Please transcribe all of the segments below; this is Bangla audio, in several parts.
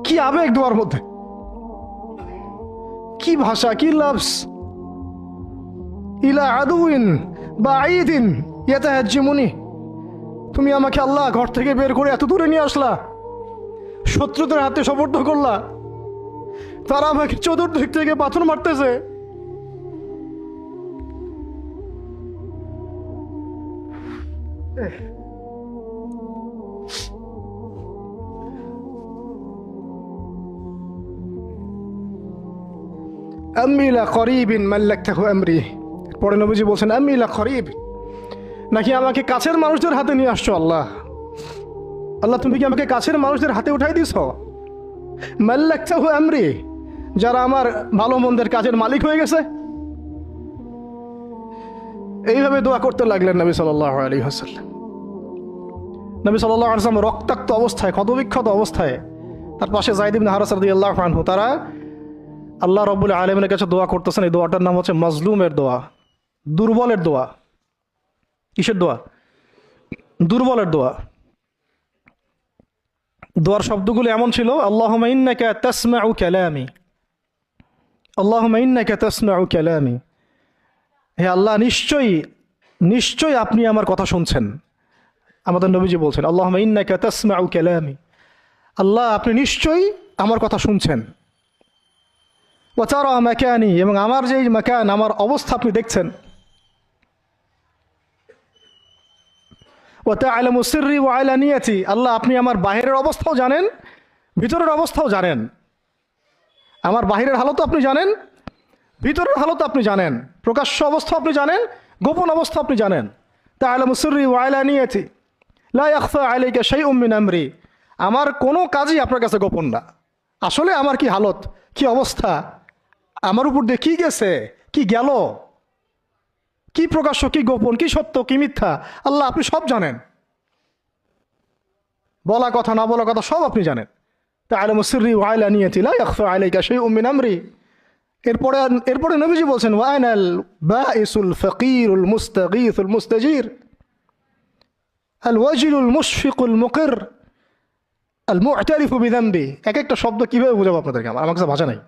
কি আবেগ দোয়ার মধ্যে, কি ভাষা, কি লফজ। ইলা আদুইন বাঈদিন ইয়াতাহাজ্জিমুনি, তুমি আমাকে আল্লাহ ঘর থেকে বের করে এত দূরে নিয়ে আসলা, শত্রুদের হাতে সোপর্দ করলা, তারা আমাকে চতুর্দিক থেকে পাথর মারতেছে। আম্মি লা করিবিন মাল্লাকতাহু আমরি, পরে নবীজি বলছেন আম্মি লা করিব, নাকি আমাকে কাছের মানুষদের হাতে নিয়ে আসছো আল্লাহ। আল্লাহ তুমি কি আমাকে কাছের মানুষদের হাতে উঠাই দিছ? মাল্লাকতাহু আমরি, যারা আমার ভালো মন্দের কাজের মালিক হয়ে গেছে। এইভাবে দোয়া করতে লাগলেন নবী সাল্লাল্লাহু আলাইহি ওয়াসাল্লাম। নবী সাল্লাল্লাহু আলাইহি ওয়াসাল্লাম রক্তাক্ত অবস্থায়, ক্ষতবিক্ষত অবস্থায়, তার পাশে যায়েদ ইবনে হারেসা রাদিয়াল্লাহু আনহু, তারা আল্লাহ রাব্বুল আলামিনের কাছে দোয়া করতেছেন। এই দোয়াটার নাম হচ্ছে মাজলুমের দোয়া, দুর্বলের দোয়া। কিসের দোয়া? দুর্বলের দোয়া। দোয়ার শব্দগুলো এমন ছিল, আল্লাহুম্মা ইন্নাকা তাসমাউ কালামি, আল্লাহুম্মা ইন্নাকা তাসমাউ কালামি, হে আল্লাহ নিশ্চয়ই নিশ্চয়ই আপনি আমার কথা শুনছেন। আমাদের নবীজি বলছেন আল্লাহুম্মা ইন্নাকা তাসমাউ কালামি, আল্লাহ আপনি নিশ্চয়ই আমার কথা শুনছেন। ওয়া তারা মাকানি, এবং আমার যে মাকান, আমার অবস্থা আপনি দেখছেন। ওয়া তা'লামু সিররি ওয়া আলানিয়াতি, আল্লাহ আপনি আমার বাহিরের অবস্থাও জানেন, ভিতরের অবস্থাও জানেন। আমার বাহিরের হালতও আপনি জানেন, ভিতরের হালত আপনি জানেন, প্রকাশ্য অবস্থা আপনি জানেন, গোপন অবস্থা আপনি জানেন। তা'লামু সিররি ওয়া আলানিয়াতি লা ইয়াখফা আলাইকা শাইউম মিন আমরি, আমার কোনো কাজই আপনার কাছে গোপন না। আসলে আমার কি হালত, কি অবস্থা, আমার উপর দিয়ে কি গেছে, কি গেল, কি প্রকাশ্য, কি গোপন, কি সত্য, কি মিথ্যা, আল্লাহ আপনি সব জানেন। বলা কথা না বলা কথা সব আপনি জানেন। তা'লামু সিররি ওয়া আলানিয়াতি লা ইয়াখফা আলাইকা শাইউম মিন আমরি। এরপরে নবীজি বলছেন ওয়া আনাল বাঈসুল ফাকিরুল মুস্তাগীসুল মুস্তাজির আল ওয়াজিলুল মুশফিকুল মুকির আল মু'তারিফু বিযামবি। এক একটা শব্দ কিভাবে বোঝাবো আপনাদেরকে, আমার কাছে ভাষা নাই।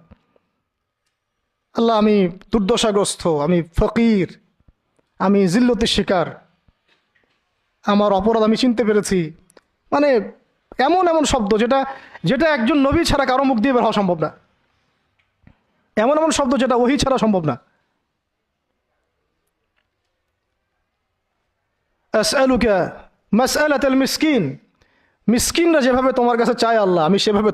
আল্লাহ আমি দুর্দশাগ্রস্ত, আমি ফকির, আমি জিল্লতির শিকার, আমার অপরাধ আমি চিনতে পেরেছি। মানে এমন এমন শব্দ যেটা যেটা একজন নবী ছাড়া কারো মুখ দিয়ে বের হওয়া সম্ভব না, এমন এমন শব্দ যেটা ওহী ছাড়া সম্ভব না। আসআলুকা মাসআলাতাল মিসকিন, মিসকিনরা যেভাবে তোমার কাছে চায় আল্লাহ, আমি সেভাবে